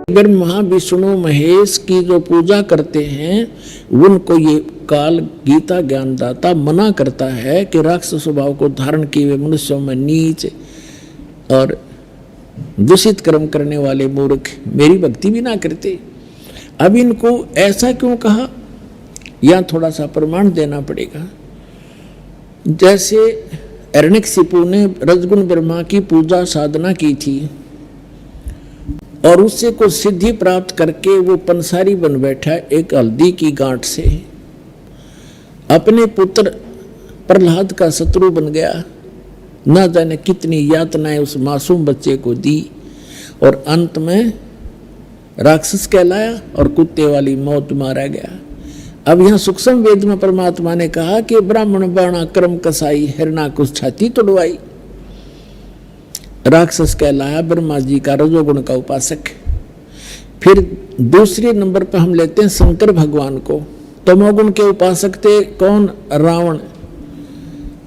ब्रह्मा विष्णु महेश की जो पूजा करते हैं उनको ये काल गीता ज्ञानदाता मना करता है कि राक्षस स्वभाव को धारण किए हुए मनुष्यों में नीच और दूषित कर्म करने वाले मूर्ख मेरी भक्ति भी ना करते। अब इनको ऐसा क्यों कहा, यहाँ थोड़ा सा प्रमाण देना पड़ेगा। जैसे हिरण्यकशिपु ने रजगुण ब्रह्मा की पूजा साधना की थी और उससे कुछ सिद्धि प्राप्त करके वो पंसारी बन बैठा एक हल्दी की गांठ से, अपने पुत्र प्रहलाद का शत्रु बन गया, ना जाने कितनी यातनाएं उस मासूम बच्चे को दी और अंत में राक्षस कहलाया और कुत्ते वाली मौत मारा गया। अब यहाँ सूक्ष्म वेद में परमात्मा ने कहा कि ब्राह्मण बाणा कर्म कसाई हिरणाकुश छाती तोड़वाई, राक्षस कहलाया ब्रह्मा जी का रजोगुण का उपासक। फिर दूसरे नंबर पर हम लेते हैं शंकर भगवान को, तमोगुण के उपासक थे कौन, रावण।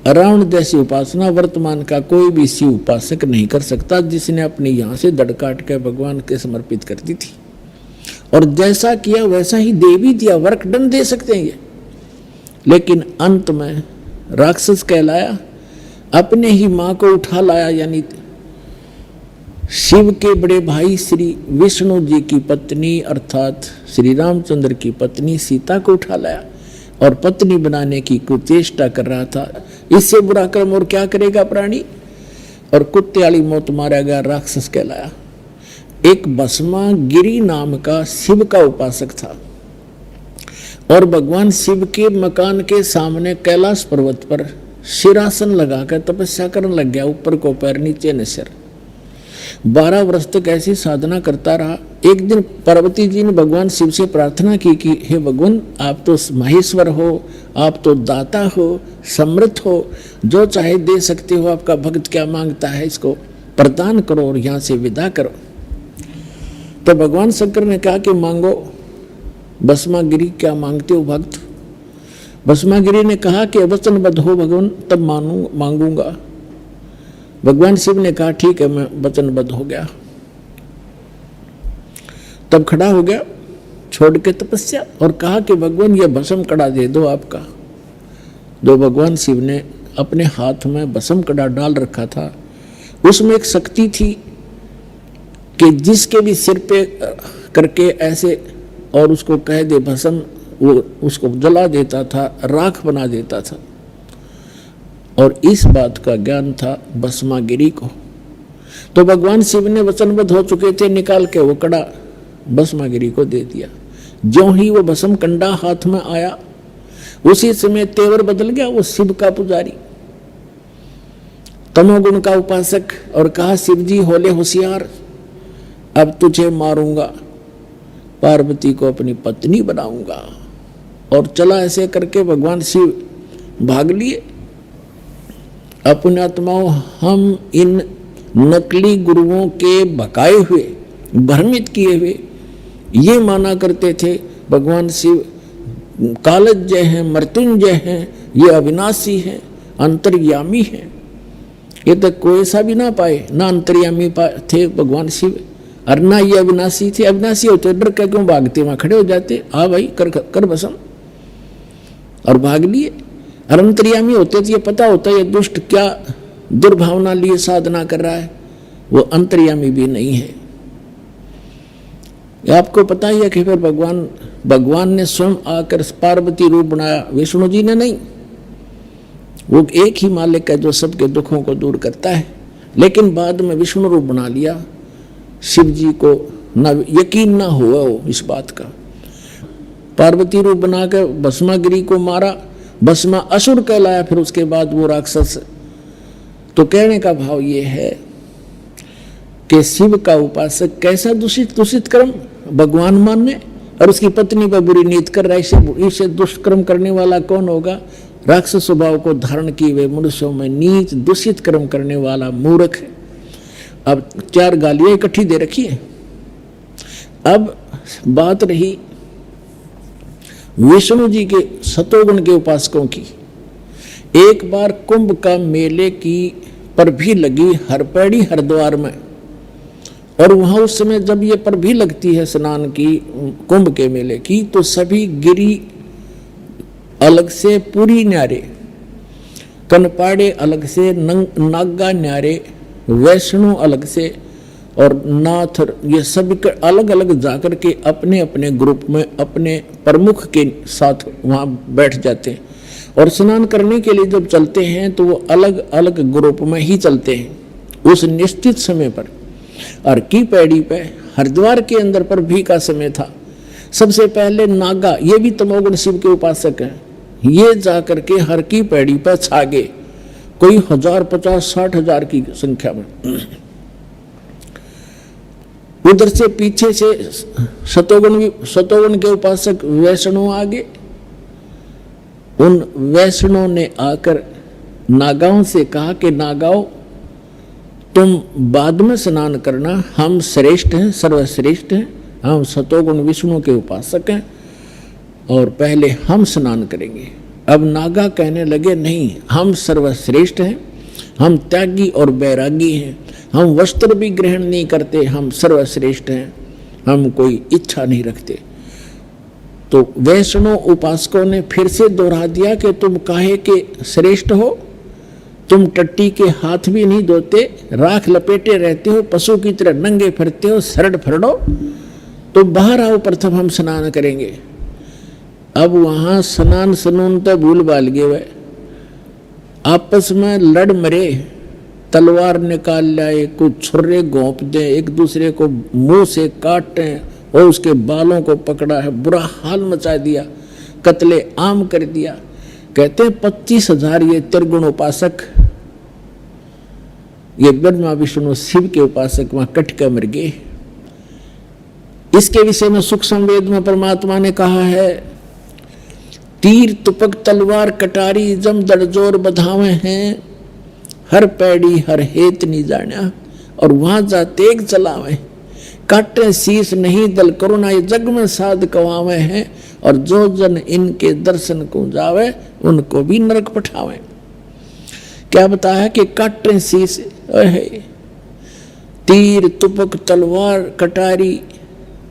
रावण जैसी उपासना वर्तमान का कोई भी शिव उपासक नहीं कर सकता, जिसने अपने यहाँ से दड़ काट के भगवान के समर्पित कर दी थी और जैसा किया वैसा ही दे भी दिया, वर्क डन दे सकते हैं ये। लेकिन अंत में राक्षस कहलाया, अपने ही माँ को उठा लाया, यानी शिव के बड़े भाई श्री विष्णु जी की पत्नी अर्थात श्री रामचंद्र की पत्नी सीता को उठा लाया और पत्नी बनाने की कुचेष्टा कर रहा था। इससे बुरा कर्म और क्या करेगा प्राणी, और कुत्ते वाली मौत मारा गया, राक्षस कहलाया। एक भस्मा गिरी नाम का शिव का उपासक था और भगवान शिव के मकान के सामने कैलाश पर्वत पर शिरासन लगाकर तपस्या करने लग गया, ऊपर को पैर नीचे न सिर। 12 वर्ष तक ऐसी साधना करता रहा। एक दिन पार्वती जी ने भगवान शिव से प्रार्थना की कि हे भगवान, आप तो महेश्वर हो, आप तो दाता हो, समृद्ध हो, जो चाहे दे सकते हो, आपका भक्त क्या मांगता है इसको प्रदान करो और यहाँ से विदा करो। तो भगवान शंकर ने कहा कि मांगो। भस्मागिरी क्या मांगते हो भक्त? भस्मागिरी ने कहा कि वचनबद्ध हो भगवान तब मांगूंगा। भगवान शिव ने कहा ठीक है, मैं वचनबद्ध हो गया। तब खड़ा हो गया छोड़ के तपस्या और कहा कि भगवान ये भस्म कड़ा दे दो आपका। जो भगवान शिव ने अपने हाथ में भस्म कड़ा डाल रखा था, उसमें एक शक्ति थी कि जिसके भी सिर पे करके ऐसे और उसको कह दे भस्म, वो उसको जला देता था, राख बना देता था। और इस बात का ज्ञान था भस्मागिरी को। तो भगवान शिव ने वचनबद्ध हो चुके थे, निकाल के वो कड़ा भस्मागिरी को दे दिया। ज्यों ही वो भस्म कंडा हाथ में आया, उसी समय तेवर बदल गया। वो शिव का पुजारी, तमोगुण का उपासक, और कहा शिव जी होले होशियार, अब तुझे मारूंगा, पार्वती को अपनी पत्नी बनाऊंगा। और चला ऐसे करके भगवान शिव भाग लिए। अपने आत्माओं, हम इन नकली गुरुओं के भकाए हुए, भ्रमित किए हुए ये माना करते थे भगवान शिव कालज्जय हैं, मृत्युंजय हैं, ये अविनाशी हैं, अंतर्यामी हैं। ये तक कोई ऐसा भी ना पाए, ना अंतर्यामी थे भगवान शिव और ना ये अविनाशी थे। अविनाशी होते डर के क्यों भागते, वहां खड़े हो जाते, आ भाई कर भस्म, और भाग लिए। और अंतर्यामी होते थे, ये पता होता है ये दुष्ट क्या दुर्भावना लिए साधना कर रहा है, वो अंतर्यामी भी नहीं है। आपको पता ही है कि फिर भगवान ने स्वयं आकर पार्वती रूप बनाया, विष्णु जी ने नहीं। वो एक ही मालिक है जो सबके दुखों को दूर करता है, लेकिन बाद में विष्णु रूप बना लिया। शिव जी को न यकीन ना हुआ हो इस बात का, पार्वती रूप बनाकर भस्मागिरी को मारा, भस्मा असुर कहलाया। फिर उसके बाद वो राक्षस। तो कहने का भाव ये है कि शिव का उपासक कैसा दूषित कर्म भगवान मानने और उसकी पत्नी पर बुरी नीत कर रहा है, इससे दुष्कर्म करने वाला कौन होगा? राक्षस स्वभाव को धारण किए हुए मनुष्यों में नीच दूषित कर्म करने वाला मूर्ख है। अब 4 गालियां इकट्ठी दे रखी है। अब बात रही विष्णु जी के सतोगुण के उपासकों की। एक बार कुंभ का मेले की पर भी लगी हरपैड़ी हरिद्वार में, और वहां उस समय जब ये पर भी लगती है स्नान की कुंभ के मेले की, तो सभी गिरी अलग से पूरी न्यारे, कनपाड़े अलग से, नागा न्यारे, वैष्णो अलग से और नाथ, ये सब अलग अलग जाकर के अपने अपने ग्रुप में अपने प्रमुख के साथ वहाँ बैठ जाते हैं। और स्नान करने के लिए जब चलते हैं तो वो अलग अलग ग्रुप में ही चलते हैं उस निश्चित समय पर। और की पैड़ी पे हरिद्वार के अंदर पर भी का समय था। सबसे पहले नागा, ये भी तमोगुण शिव के उपासक हैं, ये जाकर के हर की पैड़ी पर छागे, कोई 1000, 50, 60,000 की संख्या में। उधर से पीछे से सतोगुण के उपासक वैष्णो आगे। उन वैष्णो ने आकर नागाओं से कहा कि नागाओं, तुम बाद में स्नान करना, हम श्रेष्ठ हैं, सर्वश्रेष्ठ हैं, हम सतोगुण विष्णु के उपासक हैं और पहले हम स्नान करेंगे। अब नागा कहने लगे नहीं, हम सर्वश्रेष्ठ हैं, हम त्यागी और बैरागी हैं, हम वस्त्र भी ग्रहण नहीं करते, हम सर्वश्रेष्ठ हैं, हम कोई इच्छा नहीं रखते। तो वैष्णव उपासकों ने फिर से दोहरा दिया कि तुम काहे के श्रेष्ठ हो, तुम टट्टी के हाथ भी नहीं धोते, राख लपेटे रहते हो, पशु की तरह नंगे फिरते हो, सरड फरडो, तो बाहर आओ, प्रथम हम स्नान करेंगे। अब वहां स्नान सनून तो भूल बाल गए, वे आपस में लड़ मरे, तलवार निकाल लाए, कुछ छुर्रे घोंप दे, एक दूसरे को मुंह से काटे और उसके बालों को पकड़ा है, बुरा हाल मचा दिया, कत्ले आम कर दिया। कहते हैं 25,000 ये त्रिगुण उपासक, ये ब्रह्मा विष्णु शिव के उपासक वहां कट कर मर गए। इसके विषय में सूक्ष्म वेद में परमात्मा ने कहा है, तीर तुपक तलवार कटारी जम दड़जोर बधावे हैं, हर पैड़ी हर हेत नहीं जाना, और वहां जाते एक चलावे, काटे शीश नहीं दल करुणा, ये जग में साध कवावे हैं, और जो जन इनके दर्शन को जावे उनको भी नरक पठावे। क्या बताया कि काटे शीश, तीर तुपक तलवार कटारी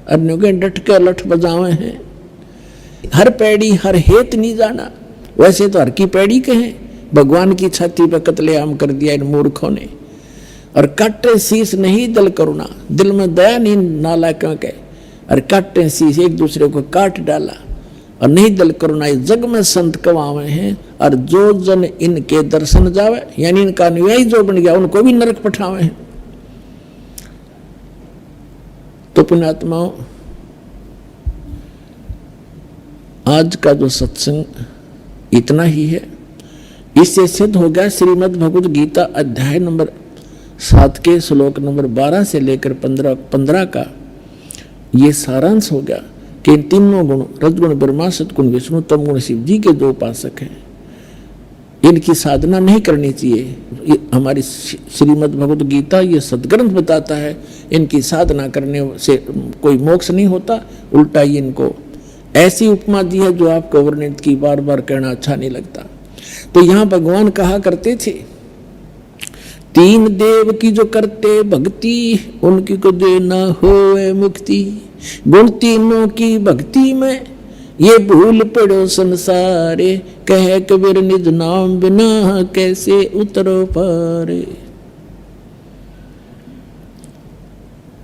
अन्य डट के लठ बजावे हैं, हर पैड़ी हर हेत नहीं जाना। वैसे तो हर की पैड़ी कहें, भगवान की छाती पर कत्लेआम कर दिया इन मूर्खों ने। और काटे शीश नहीं दल करुणा, दिल में दया नहीं नालायकों के, और काटे शीश एक दूसरे को काट डाला, और नहीं दल करुणा, जग में संत कवावे हैं, और जो जन इनके दर्शन जावे, यानी इनका अनुयायी जो बन गया उनको भी नरक पठावे हैं। तो पुण्यात्माओं, आज का जो सत्संग इतना ही है। इससे सिद्ध हो गया श्रीमद् भगवद गीता अध्याय नंबर 7 के श्लोक नंबर 12 से लेकर 15 का ये सारांश हो गया कि इन तीनों गुण, रजगुण ब्रह्मा, सतगुण विष्णु, तमगुण शिव जी के जो उपासक हैं, इनकी साधना नहीं करनी चाहिए। हमारी श्रीमद् भगवद गीता ये सदग्रंथ बताता है, इनकी साधना करने से कोई मोक्ष नहीं होता, उल्टा ही इनको ऐसी उपमा दी है जो आपको वर्णित की बार बार कहना अच्छा नहीं लगता। तो यहाँ भगवान कहा करते थे, तीन देव की जो करते भक्ति, उनकी को देना होए मुक्ति, गुण तीनों की भक्ति में ये भूल पड़ो संसारे, कह कबीर निज नाम बिना कैसे उतरो पारे।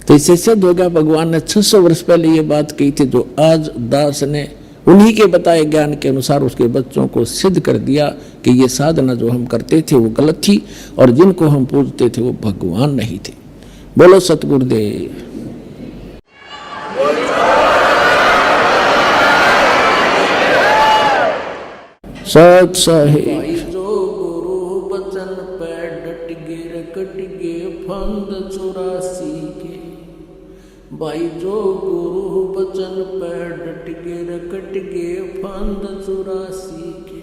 तो इससे सिद्ध हो गया, भगवान ने 600 वर्ष पहले ये बात कही थी, जो आज दास ने उन्हीं के बताए ज्ञान के अनुसार उसके बच्चों को सिद्ध कर दिया कि ये साधना जो हम करते थे वो गलत थी, और जिनको हम पूजते थे वो भगवान नहीं थे। बोलो सतगुरुदेव। सत साहिब जो गुरु बचन पे डट गे रकट गे फंद 84 के, भाई जो गुरु बचन पे डट गे रकट गे फंद 84 के।